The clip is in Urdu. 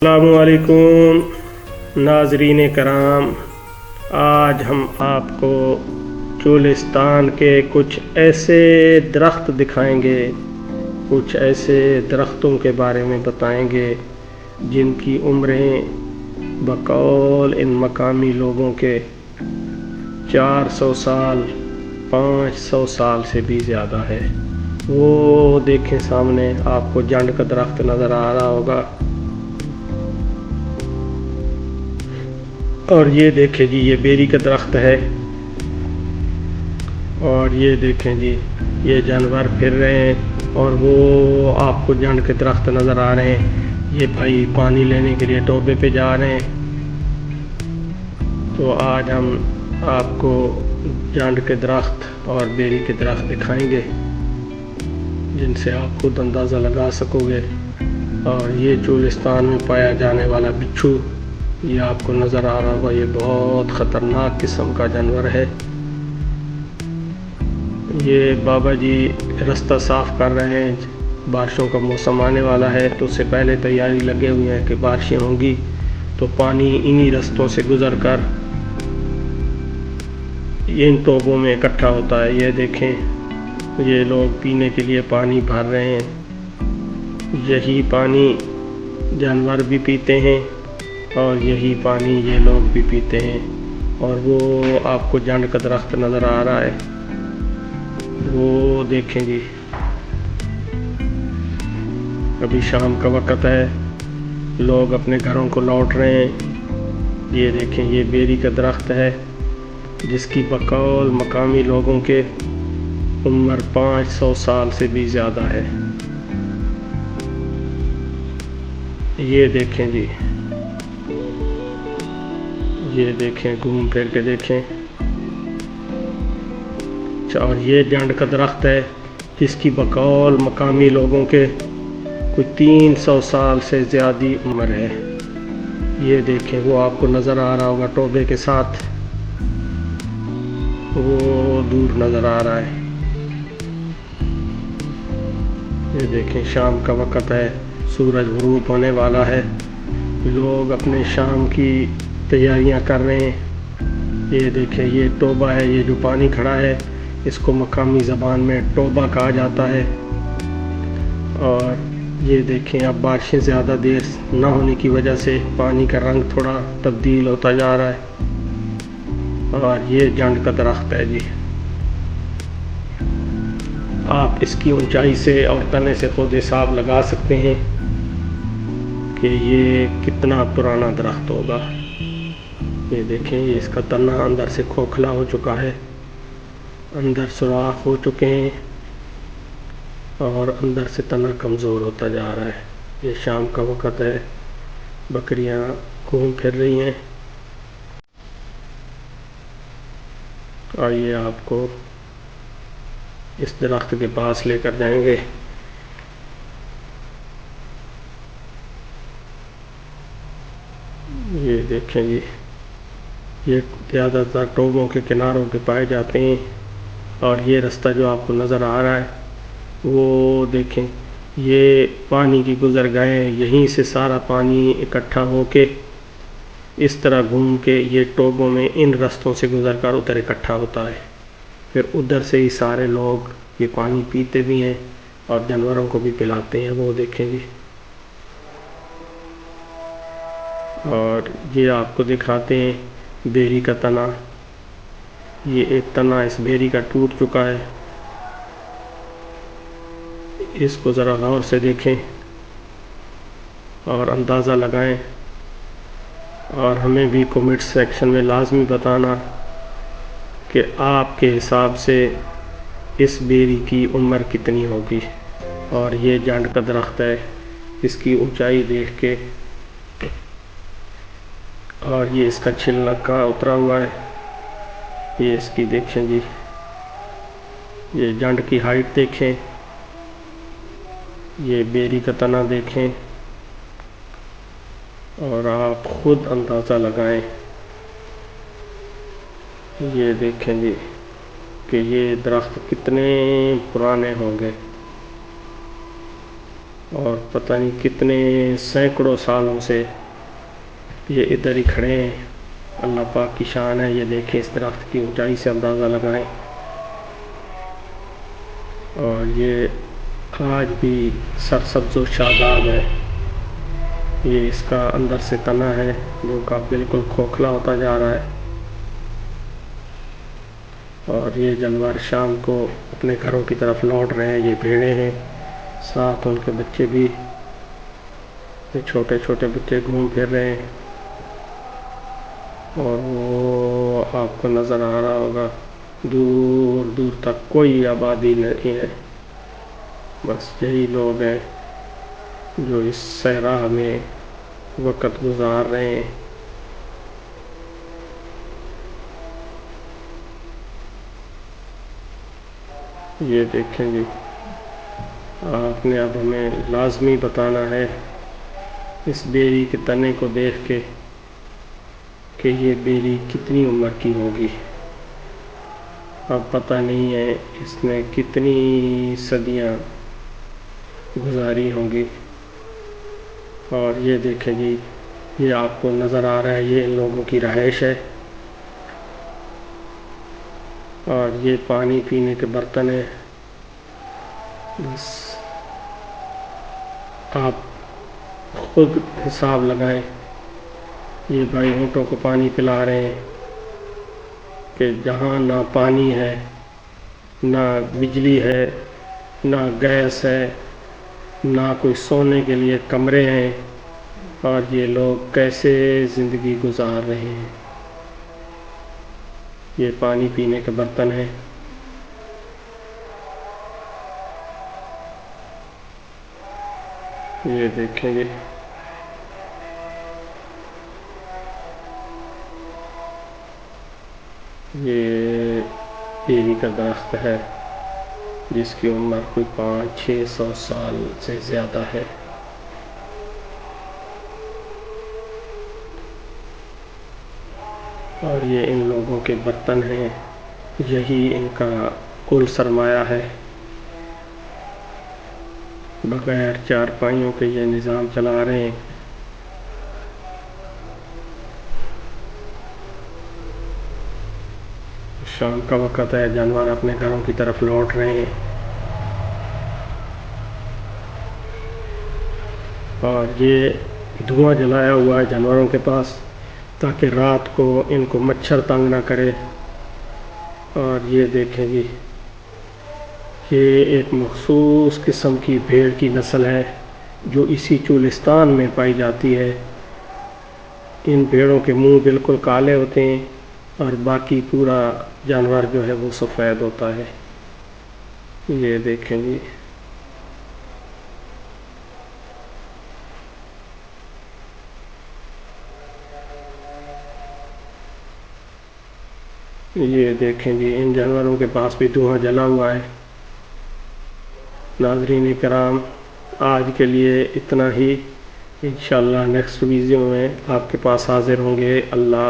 السلام علیکم ناظرین کرام، آج ہم آپ کو چولستان کے کچھ ایسے درخت دکھائیں گے، کچھ ایسے درختوں کے بارے میں بتائیں گے جن کی عمریں بقول ان مقامی لوگوں کے 400 سال 500 سال سے بھی زیادہ ہے۔ وہ دیکھیں سامنے آپ کو جنڈ کا درخت نظر آ رہا ہوگا، اور یہ دیکھیں جی یہ بیری کا درخت ہے، اور یہ دیکھیں جی یہ جانور پھر رہے ہیں، اور وہ آپ کو جنڈ کے درخت نظر آ رہے ہیں۔ یہ بھائی پانی لینے کے لیے ٹوبے پہ جا رہے ہیں۔ تو آج ہم آپ کو جنڈ کے درخت اور بیری کے درخت دکھائیں گے جن سے آپ خود اندازہ لگا سکو گے۔ اور یہ چولستان میں پایا جانے والا بچھو، یہ آپ کو نظر آ رہا ہوگا، یہ بہت خطرناک قسم کا جانور ہے۔ یہ بابا جی رستہ صاف کر رہے ہیں، بارشوں کا موسم آنے والا ہے تو اس سے پہلے تیاری لگے ہوئے ہیں کہ بارشیں ہوں گی تو پانی انہی رستوں سے گزر کر ان ٹوبوں میں اکٹھا ہوتا ہے۔ یہ دیکھیں یہ لوگ پینے کے لیے پانی بھر رہے ہیں، یہی پانی جانور بھی پیتے ہیں اور یہی پانی یہ لوگ بھی پیتے ہیں۔ اور وہ آپ کو جنڈ کا درخت نظر آ رہا ہے، وہ دیکھیں جی ابھی شام کا وقت ہے، لوگ اپنے گھروں کو لوٹ رہے ہیں۔ یہ دیکھیں یہ بیری کا درخت ہے جس کی بقول مقامی لوگوں کے عمر 500 سال سے بھی زیادہ ہے۔ یہ دیکھیں جی یہ دیکھیں گھوم پھر کے دیکھیں، اور یہ جنڈ کا درخت ہے جس کی بقول مقامی لوگوں کے کوئی 300 سال سے زیادہ عمر ہے۔ یہ دیکھیں وہ آپ کو نظر آ رہا ہوگا ٹوبے کے ساتھ، وہ دور نظر آ رہا ہے۔ یہ دیکھیں شام کا وقت ہے، سورج غروب ہونے والا ہے، لوگ اپنے شام کی تیاریاں کر رہے ہیں۔ یہ دیکھیں یہ ٹوبہ ہے، یہ جو پانی کھڑا ہے اس کو مقامی زبان میں ٹوبہ کہا جاتا ہے۔ اور یہ دیکھیں اب بارشیں زیادہ دیر نہ ہونے کی وجہ سے پانی کا رنگ تھوڑا تبدیل ہوتا جا رہا ہے۔ اور یہ جنڈ کا درخت ہے جی، آپ اس کی اونچائی سے اور تنے سے خود حساب لگا سکتے ہیں کہ یہ کتنا پرانا درخت ہوگا۔ یہ دیکھیں یہ اس کا تنا اندر سے کھوکھلا ہو چکا ہے، اندر سوراخ ہو چکے ہیں اور اندر سے تنا کمزور ہوتا جا رہا ہے۔ یہ شام کا وقت ہے، بکریاں گھوم پھر رہی ہیں۔ آئیے آپ کو اس درخت کے پاس لے کر جائیں گے۔ یہ دیکھیں جی یہ زیادہ تر ٹوبوں کے کناروں پہ پائے جاتے ہیں، اور یہ رستہ جو آپ کو نظر آ رہا ہے وہ دیکھیں یہ پانی کی گزر گئے ہیں، یہیں سے سارا پانی اکٹھا ہو کے اس طرح گھوم کے یہ ٹوبوں میں ان رستوں سے گزر کر ادھر اکٹھا ہوتا ہے، پھر ادھر سے ہی سارے لوگ یہ پانی پیتے بھی ہیں اور جانوروں کو بھی پلاتے ہیں۔ وہ دیکھیں جی، اور یہ آپ کو دکھاتے ہیں بیری کا تنا، یہ ایک تنا اس بیری کا ٹوٹ چکا ہے، اس کو ذرا غور سے دیکھیں اور اندازہ لگائیں، اور ہمیں بھی کمنٹ سیکشن میں لازمی بتانا کہ آپ کے حساب سے اس بیری کی عمر کتنی ہوگی۔ اور یہ جنڈ کا درخت ہے، اس کی اونچائی دیکھ کے، اور یہ اس کا چھلنا کہاں اترا ہوا ہے، یہ اس کی دیکھیں جی یہ جنڈ کی ہائٹ دیکھیں، یہ بیری کا تنا دیکھیں، اور آپ خود اندازہ لگائیں۔ یہ دیکھیں جی کہ یہ درخت کتنے پرانے ہوں گے۔ اور پتہ نہیں کتنے سینکڑوں سالوں سے یہ ادھر ہی کھڑے ہیں۔ اللہ پاک کی شان ہے، یہ دیکھیں اس درخت کی اونچائی سے اندازہ لگائیں، اور یہ آج بھی سرسبز و شاداب ہے۔ یہ اس کا اندر سے تنا ہے جو کا بالکل کھوکھلا ہوتا جا رہا ہے، اور یہ جانور شام کو اپنے گھروں کی طرف لوٹ رہے ہیں۔ یہ بھیڑیں ہیں، ساتھ ان کے بچے بھی، یہ چھوٹے چھوٹے بچے گھوم پھر رہے ہیں، اور وہ آپ کو نظر آ رہا ہوگا دور دور تک کوئی آبادی نہیں ہے، بس یہی لوگ ہیں جو اس صحرا میں وقت گزار رہے ہیں۔ یہ دیکھیں جی، آپ نے اب ہمیں لازمی بتانا ہے اس بیری کے تنے کو دیکھ کے کہ یہ بیری کتنی عمر کی ہوگی۔ اب پتہ نہیں ہے اس نے کتنی صدیاں گزاری ہوں گی۔ اور یہ دیکھیں جی، یہ آپ کو نظر آ رہا ہے، یہ ان لوگوں کی رہائش ہے، اور یہ پانی پینے کے برتن ہیں۔ بس آپ خود حساب لگائیں، یہ بھائی اونٹوں کو پانی پلا رہے ہیں کہ جہاں نہ پانی ہے، نہ بجلی ہے، نہ گیس ہے، نہ کوئی سونے کے لیے کمرے ہیں، اور یہ لوگ کیسے زندگی گزار رہے ہیں۔ یہ پانی پینے کے برتن ہیں۔ یہ دیکھیں گے، یہ بیری کا درخت ہے جس کی عمر کوئی 500-600 سال سے زیادہ ہے۔ اور یہ ان لوگوں کے برتن ہیں، یہی ان کا کل سرمایہ ہے۔ بغیر چارپائیوں کے یہ نظام چلا رہے ہیں۔ شام کا وقت ہے، جانور اپنے گھروں کی طرف لوٹ رہے ہیں، اور یہ دھواں جلایا ہوا ہے جانوروں کے پاس تاکہ رات کو ان کو مچھر تنگ نہ کرے۔ اور یہ دیکھیں جی، یہ ایک مخصوص قسم کی بھیڑ کی نسل ہے جو اسی چولستان میں پائی جاتی ہے۔ ان بھیڑوں کے منہ بالکل کالے ہوتے ہیں، اور باقی پورا جانور جو ہے وہ سفید ہوتا ہے۔ یہ دیکھیں جی، یہ دیکھیں جی، ان جانوروں کے پاس بھی دھواں جلا ہوا ہے۔ ناظرین کرام، آج کے لیے اتنا ہی، انشاءاللہ نیکسٹ ویڈیو میں آپ کے پاس حاضر ہوں گے۔ اللہ